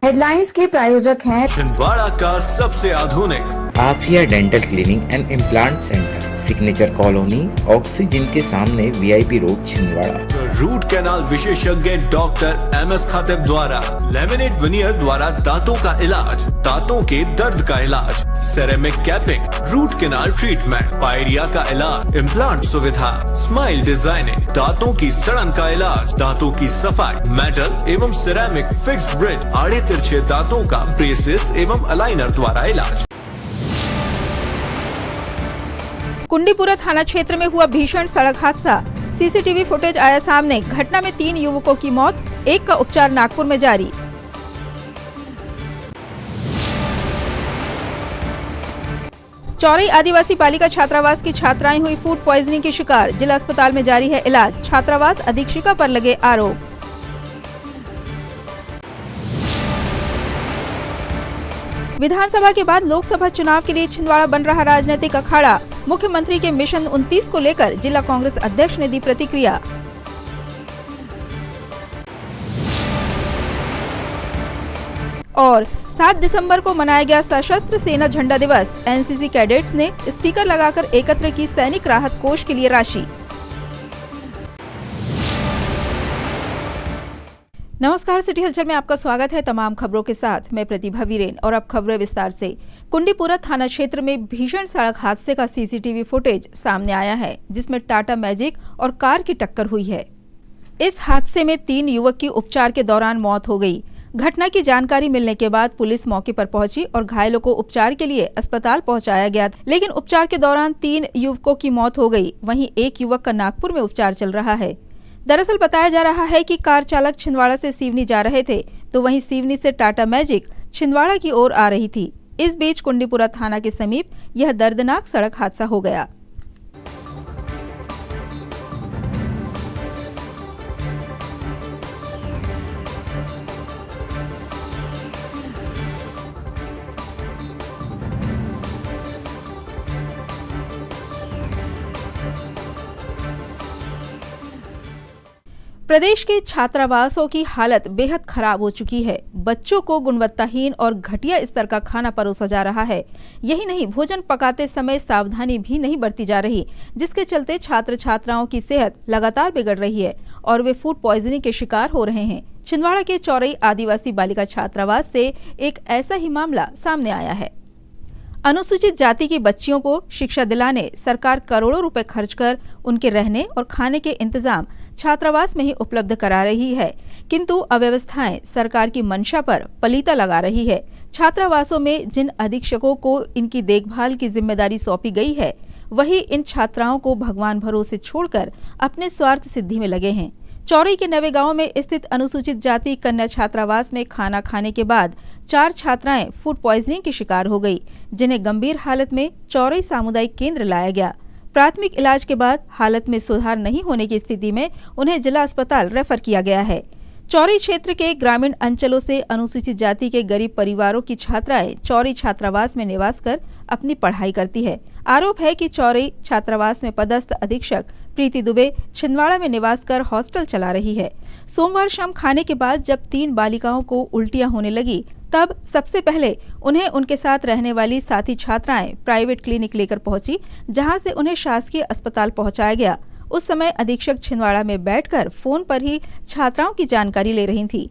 Headlines के प्रायोजक हैं छिंदवाड़ा का सबसे आधुनिक Afiya dental cleaning and implant centre, signature colony, oxygen के सामने, VIP road, Chhindwara. Root canal विशेषज्ञ डॉक्टर एमएस खातिब द्वारा लेमिनेट विनियर द्वारा दांतों का इलाज, दांतों के दर्द का इलाज, ceramic capping, root canal treatment, pyorrhoea का इलाज, इम्प्लांट सुविधा, स्माइल डिजाइनिंग, दांतों की सड़न का इलाज, दांतों की सफाई, मेटल एवं सिरेमिक फिक्स्ड ब्रिज, आड़े तिरछे दांतों का ब्रेसेस एवं अलाइनर द्वारा इलाज। कुंडीपुरा थाना क्षेत्र में हुआ भीषण सड़क हादसा, सीसीटीवी फुटेज आया सामने। घटना में 3 युवकों की मौत, एक का उपचार नागपुर में जारी। चौरई आदिवासी बालिका छात्रावास की छात्राएं हुई फूड प्वाइजनिंग की शिकार, जिला अस्पताल में जारी है इलाज। छात्रावास अधीक्षिका पर लगे आरोप। विधानसभा के बाद लोकसभा चुनाव के लिए छिंदवाड़ा बन रहा राजनीतिक अखाड़ा। मुख्यमंत्री के मिशन 29 को लेकर जिला कांग्रेस अध्यक्ष ने दी प्रतिक्रिया। और 7 दिसंबर को मनाया गया सशस्त्र सेना झंडा दिवस। एनसीसी कैडेट्स ने स्टिकर लगाकर एकत्र की सैनिक राहत कोष के लिए राशि। नमस्कार, सिटी हलचल में आपका स्वागत है। तमाम खबरों के साथ मैं प्रतिभा वीरेन और अब खबरें विस्तार से। कुंडीपुरा थाना क्षेत्र में भीषण सड़क हादसे का सीसीटीवी फुटेज सामने आया है, जिसमें टाटा मैजिक और कार की टक्कर हुई है। इस हादसे में 3 युवक की उपचार के दौरान मौत हो गई। घटना की जानकारी मिलने के बाद पुलिस मौके पर पहुंची और घायलों को उपचार के लिए अस्पताल पहुंचाया गया, लेकिन उपचार के दौरान 3 युवकों की मौत हो गई। वहीं एक युवक का नागपुर में उपचार चल रहा है। दरअसल बताया जा रहा है कि कार चालक छिंदवाड़ा से सिवनी जा रहे थे, तो वहीं सिवनी से टाटा मैजिक छिंदवाड़ा की ओर आ रही थी। इस बीच कुंडीपुरा थाना के समीप यह दर्दनाक सड़क हादसा हो गया। प्रदेश के छात्रावासों की हालत बेहद खराब हो चुकी है। बच्चों को गुणवत्ताहीन और घटिया स्तर का खाना परोसा जा रहा है। यही नहीं, भोजन पकाते समय सावधानी भी नहीं बरती जा रही, जिसके चलते छात्र छात्राओं की सेहत लगातार बिगड़ रही है और वे फूड पॉइजनिंग के शिकार हो रहे हैं। छिंदवाड़ा के चौरई आदिवासी बालिका छात्रावास से एक ऐसा ही मामला सामने आया है। अनुसूचित जाति की बच्चियों को शिक्षा दिलाने सरकार करोड़ों रुपए खर्च कर उनके रहने और खाने के इंतजाम छात्रावास में ही उपलब्ध करा रही है, किंतु अव्यवस्थाएं सरकार की मंशा पर पलीता लगा रही है। छात्रावासों में जिन अधीक्षकों को इनकी देखभाल की जिम्मेदारी सौंपी गई है, वही इन छात्राओं को भगवान भरोसे छोड़कर अपने स्वार्थ सिद्धि में लगे हैं। चौरई के नवे गांव में स्थित अनुसूचित जाति कन्या छात्रावास में खाना खाने के बाद 4 छात्राएं फूड पॉइजनिंग की शिकार हो गई, जिन्हें गंभीर हालत में चौरई सामुदायिक केंद्र लाया गया। प्राथमिक इलाज के बाद हालत में सुधार नहीं होने की स्थिति में उन्हें जिला अस्पताल रेफर किया गया है। चौरई क्षेत्र के ग्रामीण अंचलों से अनुसूचित जाति के गरीब परिवारों की छात्राएं चौरई छात्रावास में निवास कर अपनी पढ़ाई करती है। आरोप है कि चौरई छात्रावास में पदस्थ अधीक्षक प्रीति दुबे छिंदवाड़ा में निवास कर हॉस्टल चला रही है। सोमवार शाम खाने के बाद जब 3 बालिकाओं को उल्टियां होने लगी, तब सबसे पहले उन्हें उनके साथ रहने वाली साथी छात्राएं प्राइवेट क्लिनिक लेकर पहुंची, जहां से उन्हें शासकीय अस्पताल पहुंचाया गया। उस समय अधीक्षक छिंदवाड़ा में बैठकर फोन पर ही छात्राओं की जानकारी ले रही थी।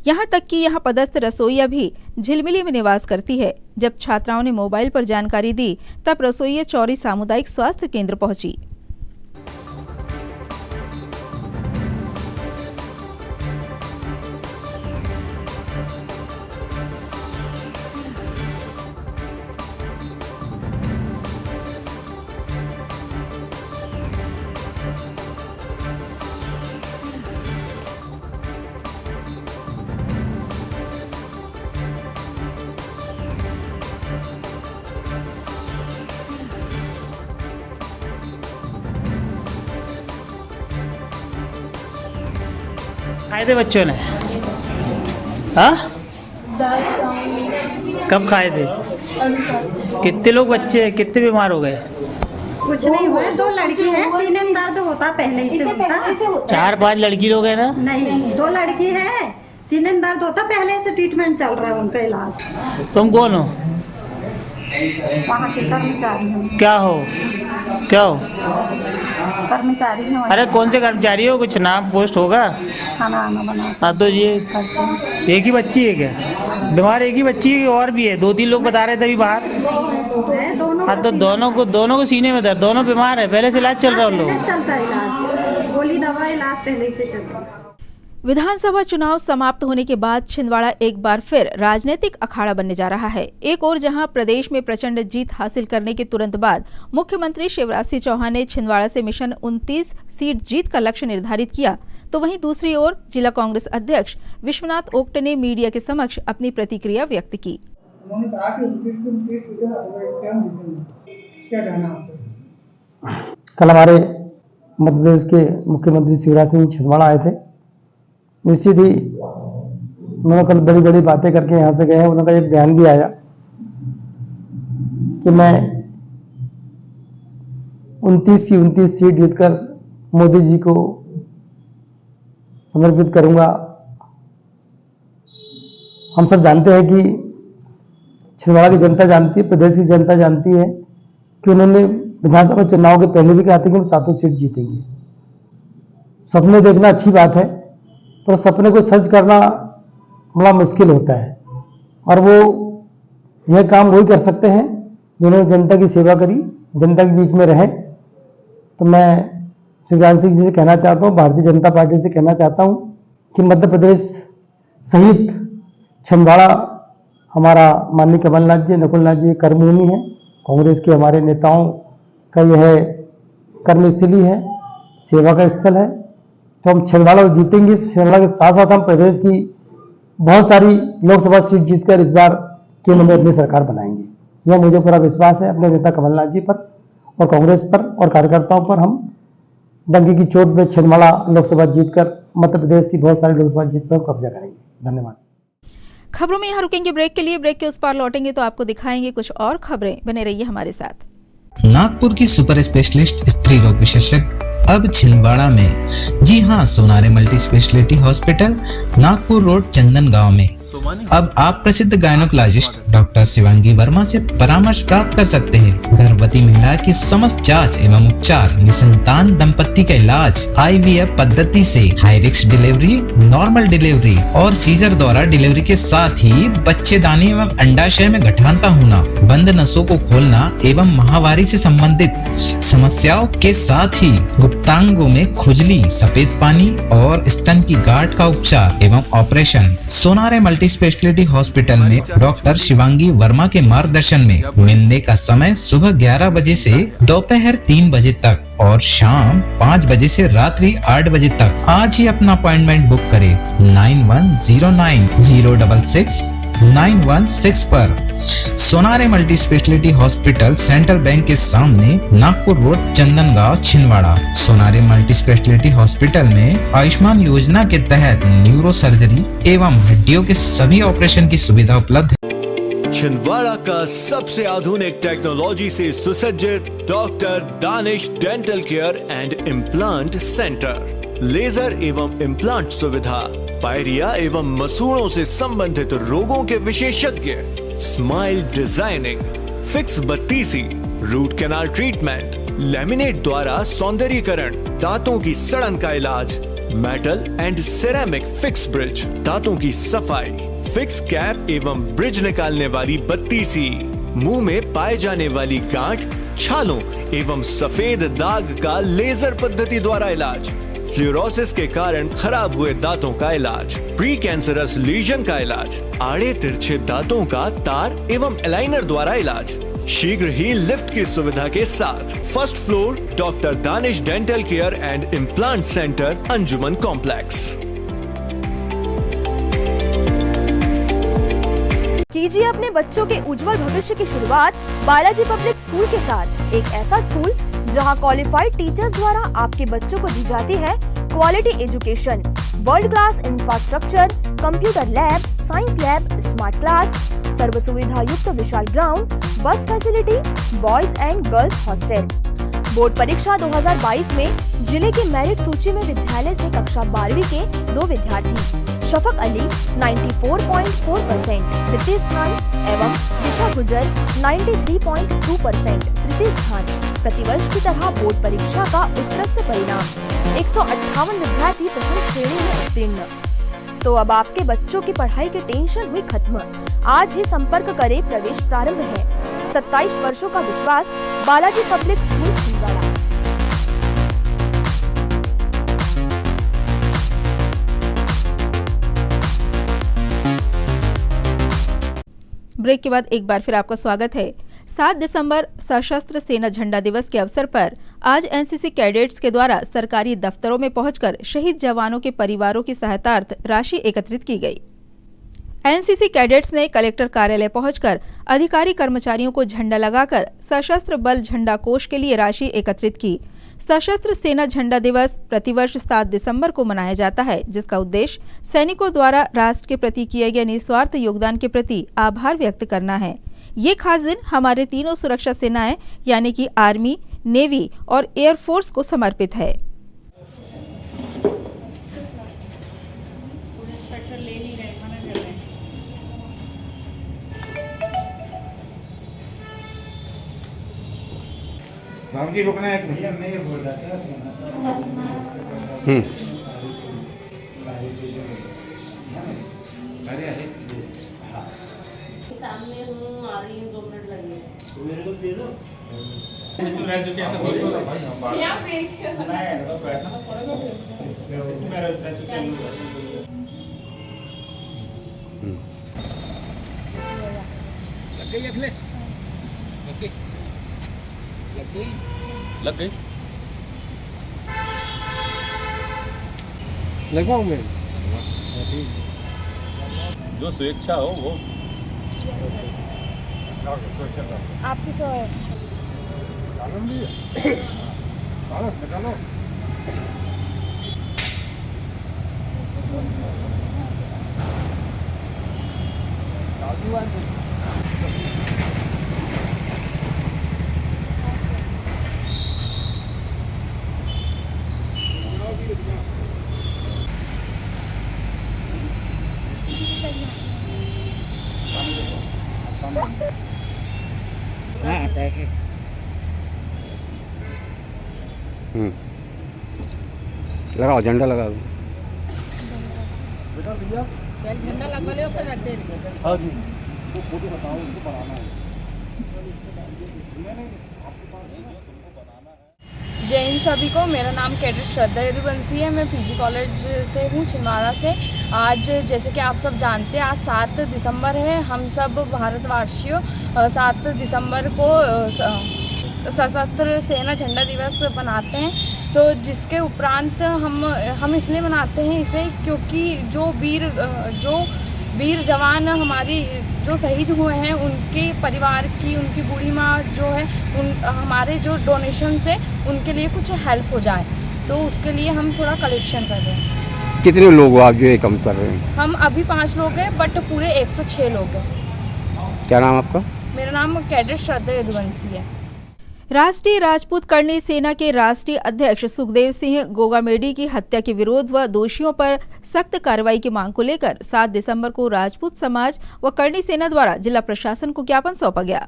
यहाँ तक कि यहाँ पदस्थ रसोइया भी झिलमिली में निवास करती है। जब छात्राओं ने मोबाइल पर जानकारी दी, तब रसोइया चौरई सामुदायिक स्वास्थ्य केंद्र पहुंची। खाए थे बच्चों ने? हाँ, कब खाए थे? कितने लोग बच्चे हैं, कितने बीमार हो गए? कुछ नहीं हुआ, 2 लड़की है, सीने में दर्द होता पहले ही से होता। 4-5 लड़की लोग हैं ना? नहीं, 2 लड़की है, सीने में दर्द होता, पहले से ट्रीटमेंट चल रहा है उनका इलाज। तुम कौन हो? वहाँ के कर्मचारी हैं। क्या हो? कर्मचारी हैं। अरे कौन से कर्मचारी हो? कुछ नाम पोस्ट होगा? खाना आना बना हाँ तो ये करते हैं। एक ही बच्ची है क्या? बीमार एक ही बच्ची है और भी है? 2-3 लोग बता रहे थे अभी बाहर। दोनों हाँ तो दोनों को सीने में दर्द, दोनों बीमार है, पहले से इलाज चल रहा है उन लोगों का। चलता है इलाज, गोली दवा इलाज पहले से चल रहा है। विधानसभा चुनाव समाप्त होने के बाद छिंदवाड़ा एक बार फिर राजनीतिक अखाड़ा बनने जा रहा है। एक ओर जहां प्रदेश में प्रचंड जीत हासिल करने के तुरंत बाद मुख्यमंत्री शिवराज सिंह चौहान ने छिंदवाड़ा से मिशन 29 सीट जीत का लक्ष्य निर्धारित किया, तो वहीं दूसरी ओर जिला कांग्रेस अध्यक्ष विश्वनाथ ओक्टे ने मीडिया के समक्ष अपनी प्रतिक्रिया व्यक्त की। उन्होंने कहा कि 29 सीटें क्या कहना आपको? कल हमारे मध्य प्रदेश के मुख्यमंत्री शिवराज सिंह छिंदवाड़ा आए थे। निश्चित ही उन्होंने कल बड़ी बड़ी बातें करके यहाँ से गए हैं। उनका एक बयान भी आया कि मैं 29 की 29 सीट जीतकर मोदी जी को समर्पित करूंगा। हम सब जानते हैं कि छिंदवाड़ा की जनता जानती है, प्रदेश की जनता जानती है कि उन्होंने विधानसभा चुनाव के पहले भी कहा था कि हम 7 सीट जीतेंगे। सपने देखना अच्छी बात है, पर सपने को सच करना बड़ा मुश्किल होता है, और वो यह काम वही कर सकते हैं जिन्होंने जनता की सेवा करी, जनता के बीच में रहे। तो मैं शिवराज सिंह जी से कहना चाहता हूँ, भारतीय जनता पार्टी से कहना चाहता हूँ कि मध्य प्रदेश सहित छिंदवाड़ा हमारा माननीय कमलनाथ जी, नकुलनाथ जी कर्मभूमि है। कांग्रेस के हमारे नेताओं का यह कर्मस्थली है, सेवा का स्थल है। तो हम छिंदवाड़ा जीतेंगे। छिंदवाड़ा के साथ साथ हम प्रदेश की बहुत सारी लोकसभा सीट जीतकर इस बार केंद्र में अपनी सरकार बनाएंगे। यह मुझे पूरा विश्वास है अपने नेता कमलनाथ जी पर और कांग्रेस पर और कार्यकर्ताओं पर। हम डंके की चोट में छिंदवाड़ा लोकसभा जीतकर मध्य प्रदेश की बहुत सारी लोकसभा जीतकर कब्जा करेंगे। धन्यवाद। खबरों में यहाँ रुकेंगे ब्रेक के लिए। ब्रेक के उस पार लौटेंगे तो आपको दिखाएंगे कुछ और खबरें। बने रहिए हमारे साथ। नागपुर की सुपर स्पेशलिस्ट स्त्री रोग विशेषज्ञ अब छिंदवाड़ा में। जी हाँ, Sonare multi speciality hospital, Nagpur road, Chandan Gaon में। अब आप प्रसिद्ध गायनोकोलॉजिस्ट डॉक्टर शिवांगी वर्मा से परामर्श प्राप्त कर सकते हैं। गर्भवती महिला की समस्त जांच एवं उपचार, निसंतान दंपत्ति का इलाज IVF पद्धति से, high risk delivery, normal delivery और सीजर द्वारा डिलीवरी के साथ ही बच्चेदानी एवं अंडाशय में गठान का होना, बंद नसों को खोलना एवं माहवारी से संबंधित समस्याओं के साथ ही गुप्तांगों में खुजली, सफेद पानी और स्तन की गांठ का उपचार एवं operation. Sonare multi speciality hospital में डॉक्टर शिवांगी वर्मा के मार्गदर्शन में मिलने का समय सुबह 11 बजे से दोपहर 3 बजे तक और शाम 5 बजे से रात्रि 8 बजे तक। आज ही अपना अपॉइंटमेंट बुक करें 9109066916 पर। Sonare multi speciality hospital, central bank के सामने, Nagpur road, Chandangaon, Chhindwara. Sonare multi speciality hospital में आयुष्मान योजना के तहत न्यूरो सर्जरी एवं हड्डियों के सभी ऑपरेशन की सुविधा उपलब्ध है। छिंदवाड़ा का सबसे आधुनिक टेक्नोलॉजी से सुसज्जित doctor Danish dental care and implant centre. Laser एवं इम्प्लांट सुविधा, पायरिया एवं मसूड़ों से संबंधित रोगों के विशेषज्ञ, स्माइल डिजाइनिंग, फिक्स बत्तीसी, रूट कैनाल ट्रीटमेंट, लैमिनेट द्वारा सौंदर्यीकरण, दांतों की सड़न का इलाज, metal and ceramic fix bridge, दांतों की सफाई, फिक्स कैप एवं ब्रिज निकालने वाली बत्तीसी, मुंह में पाए जाने वाली गांठ, छालों एवं सफेद दाग का लेजर पद्धति द्वारा इलाज, फ्लोरोसिस के कारण खराब हुए दांतों का इलाज, प्री कैंसरस लीजन का इलाज, आड़े तिरछे दांतों का तार एवं एलाइनर द्वारा इलाज, शीघ्र ही लिफ्ट की सुविधा के साथ। First floor, doctor Danish dental care and implant centre, Anjuman complex. कीजिए अपने बच्चों के उज्जवल भविष्य की शुरुआत बालाजी पब्लिक स्कूल के साथ। एक ऐसा स्कूल जहां क्वालिफाइड टीचर्स द्वारा आपके बच्चों को दी जाती है quality education, world class infrastructure, computer lab, science lab, smart class, सर्व सुविधा युक्त विशाल ground, bus facility, boys and girls hostel. Board परीक्षा 2022 में जिले की मेरिट सूची में विद्यालय से कक्षा 12वीं के 2 विद्यार्थी शफक अली 94.4% तृतीय स्थान एवं दिशा गुजर 93.2% तृतीय स्थान। प्रतिवर्ष की तरह बोर्ड परीक्षा का उत्कृष्ट परिणाम 158 विद्यार्थी प्रथम श्रेणी में उत्तीर्ण। तो अब आपके बच्चों की पढ़ाई की टेंशन हुई खत्म। आज ही संपर्क करें, प्रवेश प्रारंभ है। 27 वर्षों का विश्वास, Balaji public school Chhindwara. Break के बाद एक बार फिर आपका स्वागत है। 7 दिसंबर सशस्त्र सेना झंडा दिवस के अवसर पर आज एनसीसी कैडेट्स के द्वारा सरकारी दफ्तरों में पहुंचकर शहीद जवानों के परिवारों की सहायतार्थ राशि एकत्रित की गई। एनसीसी कैडेट्स ने कलेक्टर कार्यालय पहुंचकर अधिकारी कर्मचारियों को झंडा लगाकर सशस्त्र बल झंडा कोष के लिए राशि एकत्रित की। सशस्त्र सेना झंडा दिवस प्रतिवर्ष 7 दिसंबर को मनाया जाता है, जिसका उद्देश्य सैनिकों द्वारा राष्ट्र के प्रति किए गए निस्वार्थ योगदान के प्रति आभार व्यक्त करना है। ये खास दिन हमारे तीनों सुरक्षा सेनाएं यानी कि आर्मी, नेवी और एयरफोर्स को समर्पित है। बाबूजी रुकना है भैया, मैं ये बोल रहा था सामने हूँ, आ रही हूँ, 2 मिनट लगेंगे। मेरे को दे दो। लग गई अखिलेश, लग गई लगवाऊं मैं। जो स्वेच्छा हो वो आपकी निकालो। लगाओ झंडा लगा दो। झंडा लगवा ले, ऊपर रख दे। हाँ जी, वो फोटो बताओ, उनको बनाना है। जय हिंद सभी को। मेरा नाम कैडेट श्रद्धा यदुवंशी है। मैं पीजी कॉलेज से हूँ, छिंदवाड़ा से। आज जैसे कि आप सब जानते हैं, आज 7 दिसंबर है। हम सब भारतवासियों 7 दिसंबर को सशस्त्र सेना झंडा दिवस मनाते हैं। तो जिसके उपरांत हम इसलिए मनाते हैं इसे क्योंकि जो वीर जवान हमारी जो शहीद हुए हैं, उनके परिवार की, उनकी बूढ़ी माँ जो है, हमारे जो डोनेशन से उनके लिए कुछ हेल्प हो जाए, तो उसके लिए हम थोड़ा कलेक्शन कर रहे हैं। कितने लोग हो आप जो ये काम कर रहे हैं? हम अभी 5 लोग हैं, बट पूरे 106 लोग हैं। क्या नाम आपका? मेरा नाम कैडेट श्रद्धा यदुवंशी है। राष्ट्रीय राजपूत करनी सेना के राष्ट्रीय अध्यक्ष सुखदेव सिंह गोगामेडी की हत्या के विरोध व दोषियों पर सख्त कार्रवाई की मांग को लेकर 7 दिसंबर को राजपूत समाज व करनी सेना द्वारा जिला प्रशासन को ज्ञापन सौंपा गया।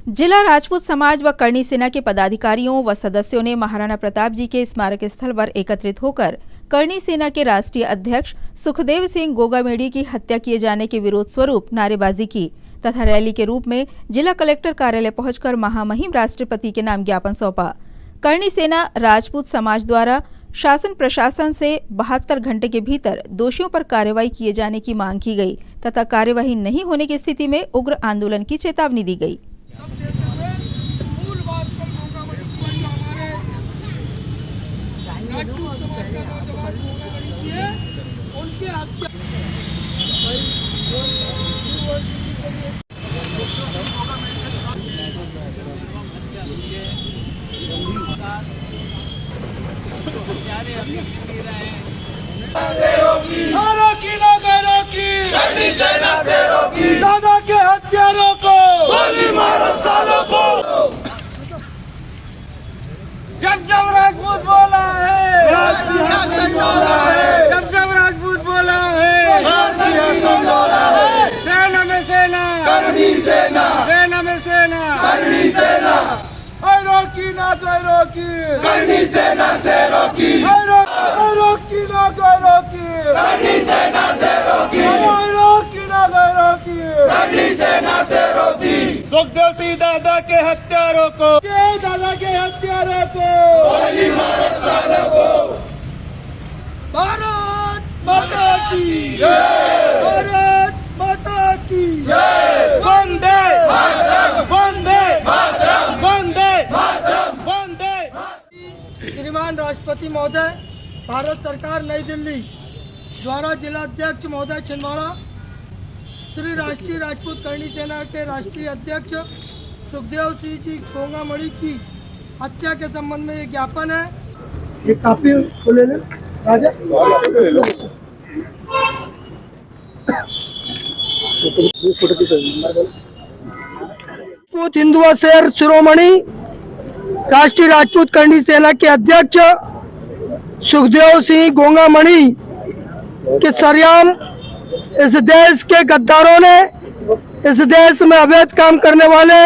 जिला राजपूत समाज व करनी सेना के पदाधिकारियों व सदस्यों ने महाराणा प्रताप जी के स्मारक स्थल पर एकत्रित होकर करनी सेना के राष्ट्रीय अध्यक्ष सुखदेव सिंह गोगामेडी की हत्या किए जाने के विरोध स्वरूप नारेबाजी की तथा रैली के रूप में जिला कलेक्टर कार्यालय पहुंचकर महामहिम राष्ट्रपति के नाम ज्ञापन सौंपा। करनी सेना राजपूत समाज द्वारा शासन प्रशासन से 72 घंटे के भीतर दोषियों पर कार्रवाई किए जाने की मांग की गई तथा कार्यवाही नहीं होने की स्थिति में उग्र आंदोलन की चेतावनी दी गई। दादा के हत्यारों को गोली मारो, सालों को। जब राजपूत बोला है, जब राजपूत सेना, सेना में सेना, करनी सेना, रोकी ना कोई रोकी, करनी सेना से रोकी, रोकी ना कोई रोकी, करनी सेना से रोकी, रोकी ना कोई रोकी, करनी सेना से रोकी। सुखदेव सिंह दादा के हत्यारों को, दादा के हत्यारों को गोली मारो सालों को। भारत माता की जय, भारत माता की जय, वंदे मातरम, वंदे मातरम, वंदे मातरम, वंदे। श्रीमान राष्ट्रपति महोदय, भारत सरकार नई दिल्ली द्वारा जिलाध्यक्ष महोदय छिंदवाड़ा, श्री राष्ट्रीय राजपूत करनी सेना के राष्ट्रीय अध्यक्ष सुखदेव सिंह जी गोंगामणि की हत्या के संबंध में ये ज्ञापन है। ये काफी ले लें राजा। हिंदुआ शेर शिरोमणि राष्ट्रीय राजपूत करनी सेना के अध्यक्ष सुखदेव सिंह गोंगामणि के सरेआम इस देश के गद्दारों ने, इस देश में अवैध काम करने वाले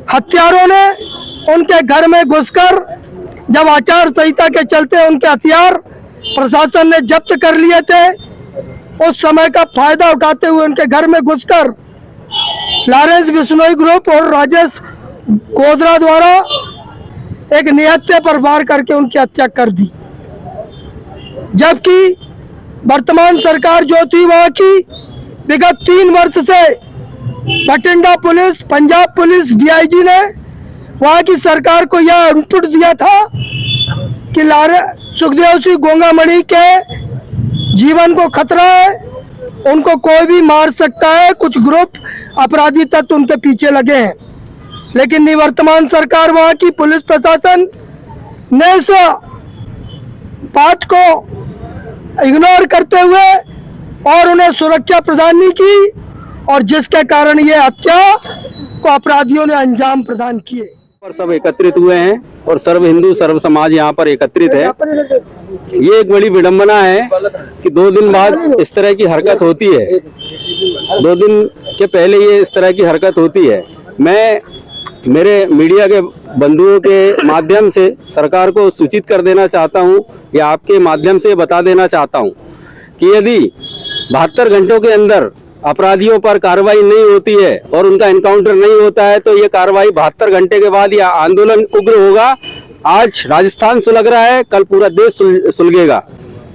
हत्यारों ने उनके घर में घुसकर, जब आचार संहिता के चलते उनके हथियार प्रशासन ने जब्त कर लिए थे, उस समय का फायदा उठाते हुए उनके घर में घुसकर लॉरेंस बिश्नोई ग्रुप और राजेश गोदरा द्वारा एक निहत्थे पर वार करके उनकी हत्या कर दी। जबकि वर्तमान सरकार जो थी वहाँ की विगत 3 वर्ष से Bathinda police, Punjab police, DIG ने वहाँ की सरकार को यह इनपुट दिया था कि सुखदेव सिंह गोंगामणि के जीवन को खतरा है, उनको कोई भी मार सकता है, कुछ ग्रुप अपराधी तत्व उनके पीछे लगे हैं। लेकिन निवर्तमान सरकार, वहाँ की पुलिस प्रशासन ने इस बात को इग्नोर करते हुए और उन्हें सुरक्षा प्रदान नहीं की, और जिसके कारण ये हत्या को अपराधियों ने अंजाम प्रदान किए। और सब एकत्रित हुए हैं और सर्व हिंदू सर्व समाज यहाँ पर एकत्रित है। ये एक बड़ी विडंबना है कि 2 दिन बाद इस तरह की हरकत होती है। 2 दिन के पहले ये इस तरह की हरकत होती है। मैं मेरे मीडिया के बंधुओं के माध्यम से सरकार को सूचित कर देना चाहता हूँ, या आपके माध्यम से बता देना चाहता हूँ कि यदि 72 घंटों के अंदर अपराधियों पर कार्रवाई नहीं होती है और उनका एनकाउंटर नहीं होता है, तो ये कार्रवाई 72 घंटे के बाद यह आंदोलन उग्र होगा। आज राजस्थान सुलग रहा है, कल पूरा देश सुलगेगा।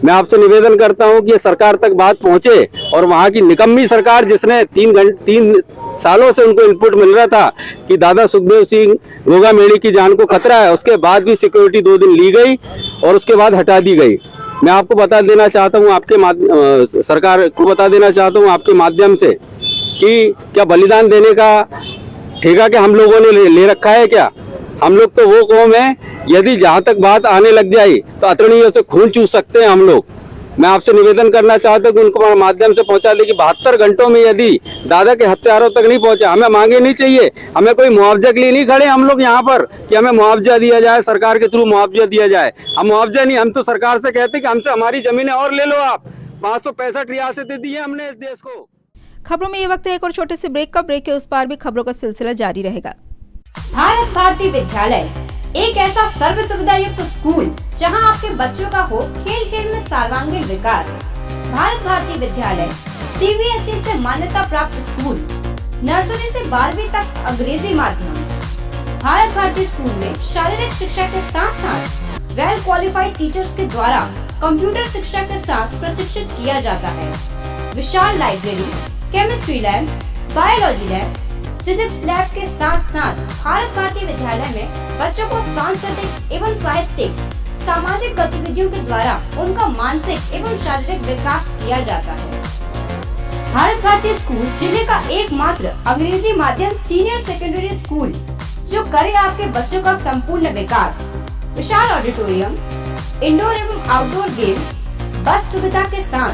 मैं आपसे निवेदन करता हूं कि ये सरकार तक बात पहुंचे, और वहां की निकम्मी सरकार जिसने 3 सालों से उनको इनपुट मिल रहा था कि दादा सुखदेव सिंह गोंगामणि की जान को खतरा है, उसके बाद भी सिक्योरिटी 2 दिन ली गई और उसके बाद हटा दी गई। मैं आपको बता देना चाहता हूं, आपके सरकार को बता देना चाहता हूं आपके माध्यम से कि क्या बलिदान देने का ठेका क्या हम लोगों ने ले रखा है क्या? हम लोग तो वो कौम है, यदि जहां तक बात आने लग जाए तो अतरनियों से खून चूस सकते हैं हम लोग। मैं आपसे निवेदन करना चाहता हूं कि उनको माध्यम से पहुंचा दे कि 72 घंटों में यदि दादा के हत्यारों तक नहीं पहुंचा, हमें मांगे नहीं चाहिए, हमें कोई मुआवजा के लिए नहीं खड़े हम लोग यहाँ पर कि हमें मुआवजा दिया जाए, सरकार के थ्रू मुआवजा दिया जाए। हम मुआवजा नहीं, हम तो सरकार से कहते कि हमसे हमारी जमीनें और ले लो आप। 565 रियासतें दी है हमने इस देश को। खबरों में ये वक्त है एक और छोटे से ब्रेक का। ब्रेक के उस पार भी खबरों का सिलसिला जारी रहेगा। भारत भारती विद्यालय एक ऐसा सर्व सुविधा युक्त स्कूल जहां आपके बच्चों का हो खेल खेल में सर्वांगीण विकास। भारत भारती विद्यालय सीबीएसई से मान्यता प्राप्त स्कूल, नर्सरी से 12वीं तक अंग्रेजी माध्यम। भारत भारती स्कूल में शारीरिक शिक्षा के साथ साथ वेल क्वालिफाइड टीचर्स के द्वारा कंप्यूटर शिक्षा के साथ प्रशिक्षित किया जाता है। विशाल library, chemistry lab, biology lab, physics lab के साथ साथ भारत भारती विद्यालय में बच्चों को सांस्कृतिक एवं साहित्यिक सामाजिक गतिविधियों के द्वारा उनका मानसिक एवं शारीरिक विकास किया जाता है। भारत भारती स्कूल जिले का एकमात्र अंग्रेजी माध्यम सीनियर सेकेंडरी स्कूल जो करे आपके बच्चों का संपूर्ण विकास। विशाल ऑडिटोरियम, इंडोर एवं आउटडोर गेम्स, बस सुविधा के साथ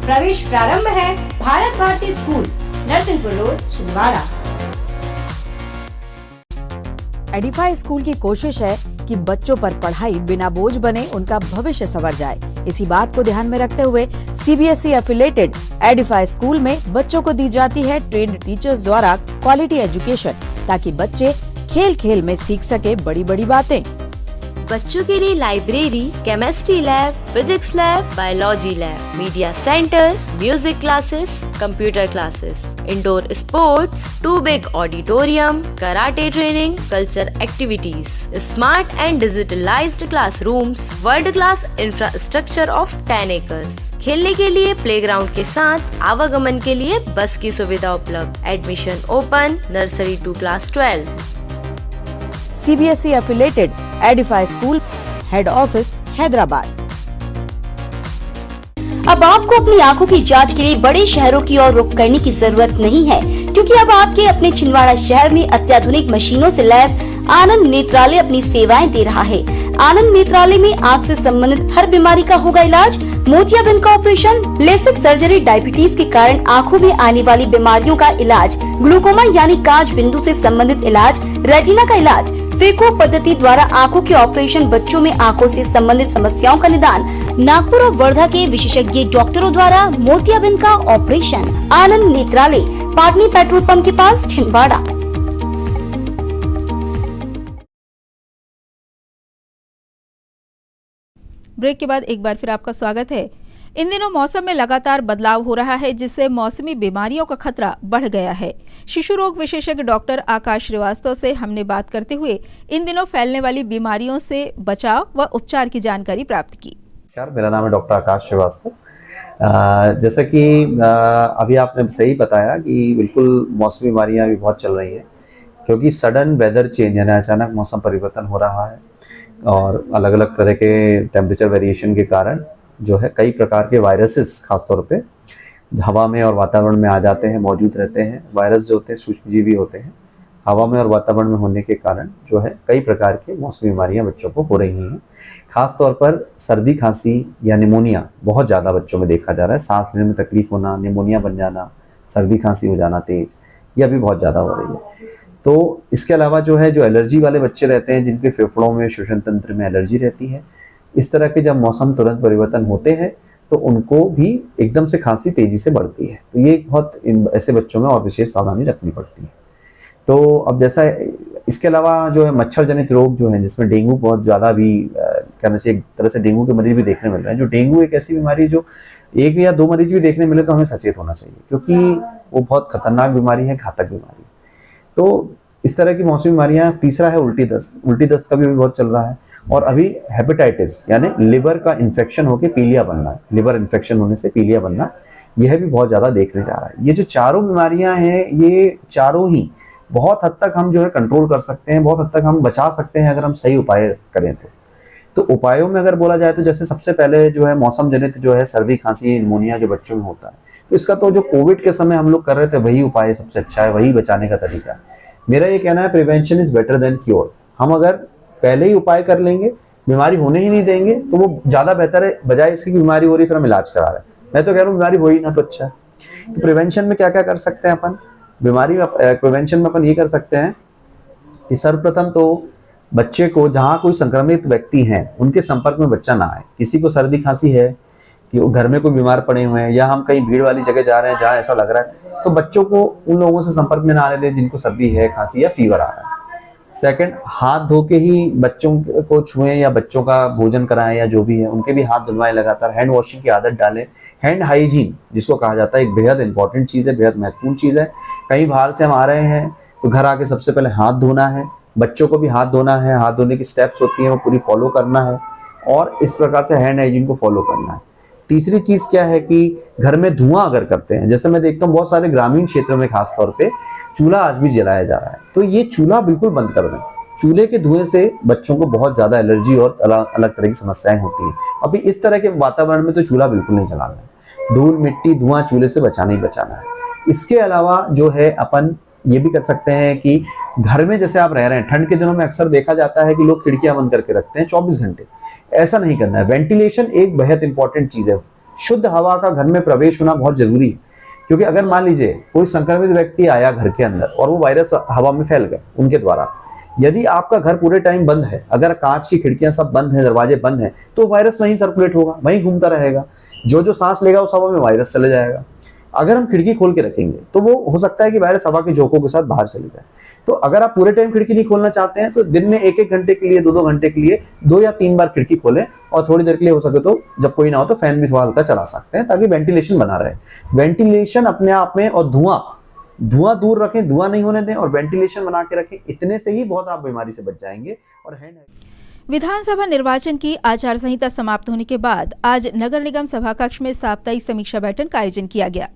प्रवेश प्रारंभ है। Bharat Bharati school, Narsinghpur road, Chhindwara. Edify school की कोशिश है ताकि बच्चों पर पढ़ाई बिना बोझ बने उनका भविष्य संवर जाए। इसी बात को ध्यान में रखते हुए CBSE एफिलेटेड एडिफाई स्कूल में बच्चों को दी जाती है ट्रेन्ड टीचर्स द्वारा क्वालिटी एजुकेशन, ताकि बच्चे खेल खेल में सीख सके बड़ी बड़ी बातें। बच्चों के लिए library, chemistry lab, physics lab, biology lab, media centre, music classes, computer classes, indoor sports, 2 big auditorium, karate training, culture activities, smart and digitalised classrooms, world class infrastructure of 10 acres, खेलने के लिए प्लेग्राउंड के साथ आवागमन के लिए बस की सुविधा उपलब्ध। Admission open nursery to class 12। CBSE affiliated edify school, head office Hyderabad. अब आपको अपनी आंखों की जांच के लिए बड़े शहरों की ओर रुख करने की जरूरत नहीं है, क्योंकि अब आपके अपने छिंदवाड़ा शहर में अत्याधुनिक मशीनों से लैस आनंद नेत्रालय अपनी सेवाएं दे रहा है। आनंद नेत्रालय में आंख से संबंधित हर बीमारी का होगा इलाज। मोतियाबिंद का ऑपरेशन, लेसिक सर्जरी, डायबिटीज के कारण आंखों में आने वाली बीमारियों का इलाज, ग्लूकोमा यानी कांच बिंदु से संबंधित इलाज, रेटिना का इलाज, फेको पद्धति द्वारा आंखों के ऑपरेशन, बच्चों में आंखों से संबंधित समस्याओं का निदान, नागपुर और वर्धा के विशेषज्ञ डॉक्टरों द्वारा मोतियाबिंद का ऑपरेशन। आनंद नेत्रालय, पाटनी पेट्रोल पंप के पास, छिंदवाड़ा। ब्रेक के बाद एक बार फिर आपका स्वागत है। इन दिनों मौसम में लगातार बदलाव हो रहा है, जिससे मौसमी बीमारियों का खतरा बढ़ गया है। शिशु रोग विशेषज्ञ डॉक्टर आकाश श्रीवास्तव से हमने बात करते हुए इन दिनों फैलने वाली बीमारियों से बचाव व उपचार की जानकारी प्राप्त की। मेरा नाम है डॉक्टर आकाश श्रीवास्तव। जैसा कि अभी आपने सही बताया कि बिल्कुल मौसमी बीमारियां अभी बहुत चल रही हैं, क्योंकि सडन वेदर चेंज यानी अचानक मौसम परिवर्तन हो रहा है और अलग अलग तरह के टेम्परेचर वेरिएशन के कारण जो है कई प्रकार के वायरसेस खासतौर पे हवा में और वातावरण में आ जाते हैं, मौजूद रहते हैं। वायरस जो होते हैं सूक्ष्मजीवी होते हैं, हवा में और वातावरण में होने के कारण जो है कई प्रकार के मौसमी बीमारियां बच्चों को हो रही हैं। खासतौर पर सर्दी खांसी या निमोनिया बहुत ज़्यादा बच्चों में देखा जा रहा है। सांस लेने में तकलीफ होना, निमोनिया बन जाना, सर्दी खांसी हो जाना तेज, यह भी बहुत ज़्यादा हो रही है। तो इसके अलावा जो है जो एलर्जी वाले बच्चे रहते हैं, जिनके फेफड़ों में, श्वसन तंत्र में एलर्जी रहती है, इस तरह के जब मौसम तुरंत परिवर्तन होते हैं तो उनको भी एकदम से खांसी तेजी से बढ़ती है। तो ये बहुत ऐसे बच्चों में और विशेष सावधानी रखनी पड़ती है। तो अब जैसा इसके अलावा जो है मच्छर जनित रोग जो है, जिसमें डेंगू बहुत ज़्यादा भी कहना चाहिए, एक तरह से डेंगू के मरीज भी देखने मिल रहे हैं। जो डेंगू एक ऐसी बीमारी है जो 1 या 2 मरीज भी देखने मिले तो हमें सचेत होना चाहिए, क्योंकि वो बहुत खतरनाक बीमारी है, घातक बीमारी है। तो इस तरह की मौसमी बीमारियां। तीसरा है उल्टी दस्त। उल्टी दस्त का भी बहुत चल रहा है। और अभी हेपेटाइटिस यानी लिवर का इन्फेक्शन होकर पीलिया बनना, लिवर इन्फेक्शन होने से पीलिया बनना, यह भी बहुत ज़्यादा देखने जा रहा है। ये जो चारों बीमारियां हैं, ये चारों ही बहुत हद तक हम जो है कंट्रोल कर सकते हैं, बहुत हद तक हम बचा सकते हैं अगर हम सही उपाय करें तो उपायों में अगर बोला जाए तो जैसे सबसे पहले जो है मौसम जनित जो है सर्दी खांसी निमोनिया जो बच्चों में होता है, तो इसका तो जो कोविड के समय हम लोग कर रहे थे वही उपाय सबसे अच्छा है, वही बचाने का तरीका है। मेरा ये कहना है prevention is better than cure. हम अगर पहले ही उपाय कर लेंगे, बीमारी होने ही नहीं देंगे, तो वो ज्यादा बेहतर है, बजाय इसकी बीमारी हो रही फिर हम इलाज करा रहे हैं। मैं तो कह रहा हूँ बीमारी हो ही ना तो अच्छा है। तो प्रिवेंशन में क्या क्या कर सकते हैं अपन? बीमारी में प्रिवेंशन में अपन ये कर सकते हैं कि सर्वप्रथम तो बच्चे को, जहाँ कोई संक्रमित व्यक्ति हैं उनके संपर्क में बच्चा ना आए। किसी को सर्दी खांसी है कि वो घर में कोई बीमार पड़े हुए हैं या हम कहीं भीड़ वाली जगह जा रहे हैं जहाँ ऐसा लग रहा है, तो बच्चों को उन लोगों से संपर्क में ना आने दें जिनको सर्दी है, खांसी या फीवर आ रहा है। सेकंड, हाथ धो के ही बच्चों को छुएं या बच्चों का भोजन कराएं या जो भी है उनके भी हाथ धुलवाएं लगातार। हैंड वॉशिंग की आदत डालें। हैंड हाइजीन जिसको कहा जाता है एक बेहद इंपॉर्टेंट चीज़ है, बेहद महत्वपूर्ण चीज़ है। कहीं बाहर से हम आ रहे हैं तो घर आके सबसे पहले हाथ धोना है, बच्चों को भी हाथ धोना है। हाथ धोने की स्टेप्स होती हैं वो पूरी फॉलो करना है और इस प्रकार से हैंड हाइजीन को फॉलो करना है। तीसरी चीज क्या है कि घर में धुआं अगर करते हैं, जैसे मैं देखता हूँ बहुत सारे ग्रामीण क्षेत्रों में खासतौर पे चूल्हा आज भी जलाया जा रहा है, तो ये चूल्हा बिल्कुल बंद कर दें। चूल्हे के धुएं से बच्चों को बहुत ज्यादा एलर्जी और अलग तरह की समस्याएं होती हैं। अभी इस तरह के वातावरण में तो चूल्हा बिल्कुल नहीं जलाना है। धूल मिट्टी धुआं चूल्हे से बचाना ही बचाना है। इसके अलावा जो है अपन ये भी कर सकते हैं कि घर में जैसे आप रह रहे हैं, ठंड के दिनों में अक्सर देखा जाता है कि लोग खिड़कियां बंद करके रखते हैं 24 घंटे। ऐसा नहीं करना है। वेंटिलेशन एक बेहद इंपॉर्टेंट चीज है। शुद्ध हवा का घर में प्रवेश होना बहुत जरूरी है, क्योंकि अगर मान लीजिए कोई संक्रमित व्यक्ति आया घर के अंदर और वो वायरस हवा में फैल गया उनके द्वारा, यदि आपका घर पूरे टाइम बंद है, अगर कांच की खिड़कियां सब बंद हैं, दरवाजे बंद हैं, तो वायरस वहीं सर्कुलेट होगा, वहीं घूमता रहेगा। जो सांस लेगा उस हवा में वायरस चले जाएगा। अगर हम खिड़की खोल के रखेंगे तो वो हो सकता है कि वायरस हवा के झोंकों के साथ बाहर चले जाए। तो अगर आप पूरे टाइम खिड़की नहीं खोलना चाहते हैं तो दिन में 1-1 घंटे के लिए, 2-2 घंटे के लिए 2 या 3 बार खिड़की खोलें, और थोड़ी देर के लिए हो सके तो जब कोई ना हो तो फैन भी थोड़ा हल्का चला सकते हैं, ताकि वेंटिलेशन बना रहे। वेंटिलेशन अपने आप में, और धुआं दूर रखें, धुआं नहीं होने दें, और वेंटिलेशन बना के रखें। इतने से ही बहुत आप बीमारी से बच जाएंगे। और विधानसभा निर्वाचन की आचार संहिता समाप्त होने के बाद आज नगर निगम सभाकक्ष में साप्ताहिक समीक्षा बैठक का आयोजन किया गया।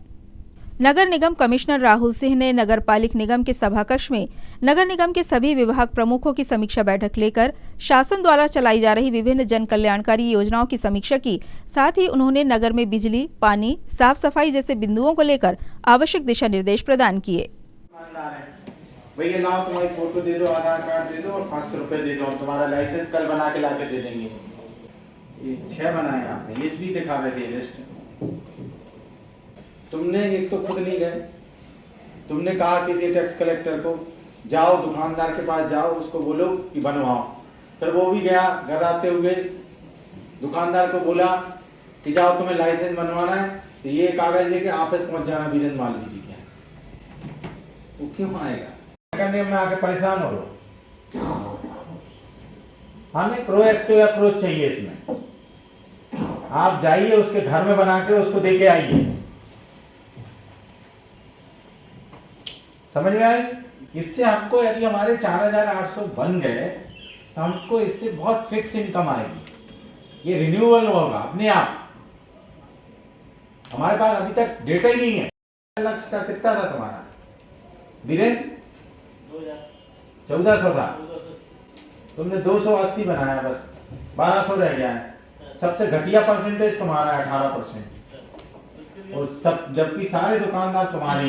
नगर निगम कमिश्नर राहुल सिंह ने नगर पालिक निगम के सभाकक्ष में नगर निगम के सभी विभाग प्रमुखों की समीक्षा बैठक लेकर शासन द्वारा चलाई जा रही विभिन्न जन कल्याणकारी योजनाओं की समीक्षा की। साथ ही उन्होंने नगर में बिजली, पानी, साफ सफाई जैसे बिंदुओं को लेकर आवश्यक दिशा निर्देश प्रदान किए। भैया लाओ, तुम्हारी फोटो दे दो, आधार कार्ड दे दो और 500 रुपए दे दो, तुम्हारा लाइसेंस कल बना के लाके दे देंगे। ये 6 बनाए आपने, लिस्ट भी दिखा रहे थे लिस्ट। तुमने एक तो खुद नहीं गए, तुमने कहा किसी टैक्स कलेक्टर को जाओ, दुकानदार के पास जाओ, उसको बोलो कि बनवाओ। फिर वो भी गया घर आते हुए, दुकानदार को बोला कि जाओ तुम्हें लाइसेंस बनवाना है तो ये कागज लेके ऑफिस पहुंच जाना बीरेंद्र मालवीय जी के। वो क्यों आएगा? करने में आके परेशान हो लो। हमें प्रोएक्टिव अप्रोच चाहिए इसमें। आप जाइए उसके घर में बना के उसको देके आइए, समझ में आई? इससे हमको, यदि हमारे 4800 बन गए तो हमको इससे बहुत फिक्स इनकम आएगी। ये रिन्यूअल होगा अपने आप। हमारे पास अभी तक डेटा ही नहीं है। लक्ष्य का कितना था तुम्हारा बीरेंद्र? 1400 था, तुमने 280 बनाया, बस 1200 रह गया है। सबसे घटिया परसेंटेज तुम्हारा है 18%, और सब जबकि सारे दुकानदार तुम्हारे।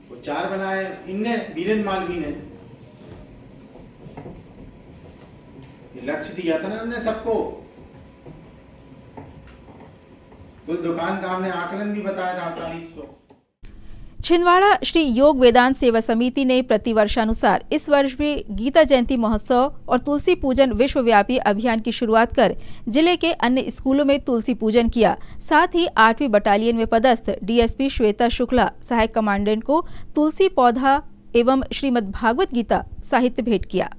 वो 4 बनाए इनने, बीरेंद्र मालवीय ने। ये लक्ष्य दिया था ना हमने सबको। कुछ दुकान का हमने आकलन भी बताया था 4800। छिंदवाड़ा श्री योग वेदांत सेवा समिति ने प्रतिवर्षानुसार इस वर्ष भी गीता जयंती महोत्सव और तुलसी पूजन विश्वव्यापी अभियान की शुरुआत कर जिले के अन्य स्कूलों में तुलसी पूजन किया। साथ ही 8वीं बटालियन में पदस्थ डीएसपी श्वेता शुक्ला सहायक कमांडेंट को तुलसी पौधा एवं श्रीमद् भागवत गीता साहित्य भेंट किया।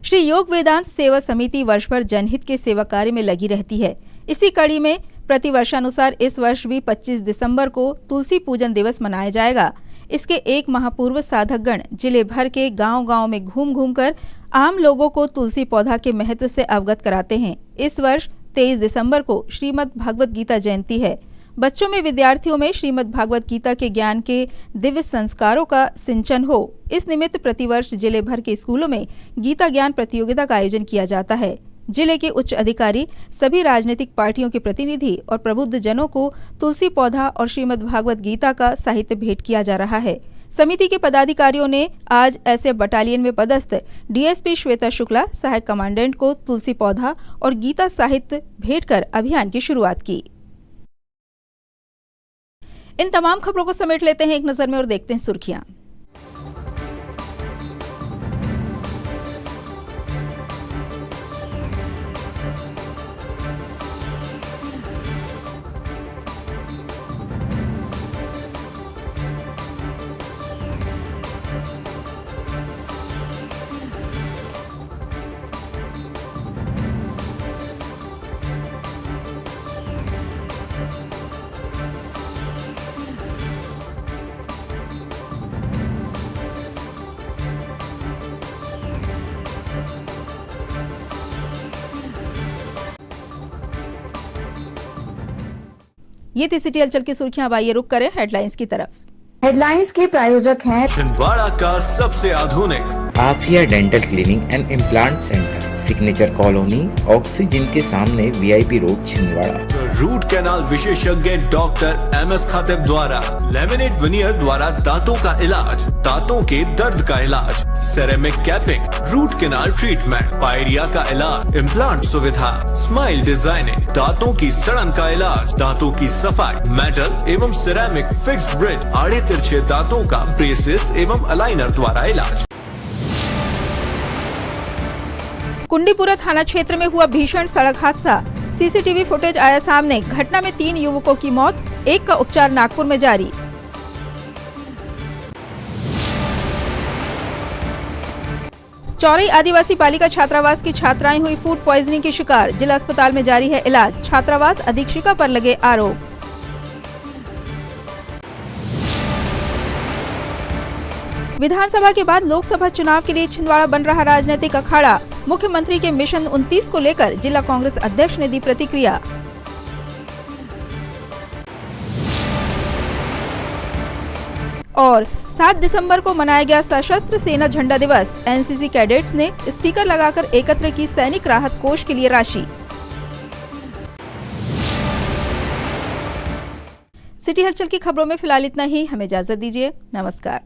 श्री योग वेदांत सेवा समिति वर्ष भर जनहित के सेवा कार्य में लगी रहती है। इसी कड़ी में प्रतिवर्षानुसार इस वर्ष भी 25 दिसंबर को तुलसी पूजन दिवस मनाया जाएगा। इसके 1 माह पूर्व साधकगण जिले भर के गांव-गांव में घूम कर आम लोगों को तुलसी पौधा के महत्व से अवगत कराते हैं। इस वर्ष 23 दिसंबर को श्रीमद् भागवत गीता जयंती है। बच्चों में, विद्यार्थियों में श्रीमद् भागवत गीता के ज्ञान के दिव्य संस्कारों का सिंचन हो, इस निमित्त प्रतिवर्ष जिले भर के स्कूलों में गीता ज्ञान प्रतियोगिता का आयोजन किया जाता है। जिले के उच्च अधिकारी, सभी राजनीतिक पार्टियों के प्रतिनिधि और प्रबुद्ध जनों को तुलसी पौधा और श्रीमद् भागवत गीता का साहित्य भेंट किया जा रहा है। समिति के पदाधिकारियों ने आज ऐसे बटालियन में पदस्थ डीएसपी श्वेता शुक्ला सहायक कमांडेंट को तुलसी पौधा और गीता साहित्य भेंट कर अभियान की शुरुआत की। इन तमाम खबरों को समेट लेते हैं एक नजर में और देखते हैं सुर्खियां। ये थी सिटी हलचल की सुर्खियां। अब आइए रुक करें हेडलाइंस की तरफ। हेडलाइंस के प्रायोजक हैं छिंदवाड़ा का सबसे आधुनिक Afiya dental clinic and implant centre, signature colony, oxygen के सामने VIP road, Chhindwara. Root canal विशेषज्ञ डॉक्टर MS खातिब द्वारा लैमिनेट विनियर द्वारा दांतों का इलाज, दांतों के दर्द का इलाज। Ceramic capping, root canal treatment, pyorrhoea का इलाज, इम्प्लांट सुविधा, स्माइल डिजाइनिंग, दांतों की सड़न का इलाज, दांतों की सफाई, मेटल एवं सिरेमिक फिक्स्ड ब्रिज, आड़े तिरछे दांतों का ब्रेसेस एवं अलाइनर द्वारा इलाज। कुंडीपुरा थाना क्षेत्र में हुआ भीषण सड़क हादसा, सीसीटीवी फुटेज आया सामने। घटना में 3 युवकों की मौत, एक का उपचार नागपुर में जारी। चौरई आदिवासी बालिका छात्रावास की छात्राएं हुई फूड पॉइजनिंग की शिकार, जिला अस्पताल में जारी है इलाज। छात्रावास अधीक्षिका पर लगे आरोप। विधानसभा के बाद लोकसभा चुनाव के लिए छिंदवाड़ा बन रहा राजनीतिक अखाड़ा। मुख्यमंत्री के मिशन 29 को लेकर जिला कांग्रेस अध्यक्ष ने दी प्रतिक्रिया। और 7 दिसंबर को मनाया गया सशस्त्र सेना झंडा दिवस। एनसीसी कैडेट्स ने स्टिकर लगाकर एकत्र की सैनिक राहत कोष के लिए राशि। सिटी हलचल की खबरों में फिलहाल इतना ही। हमें इजाजत दीजिए। नमस्कार।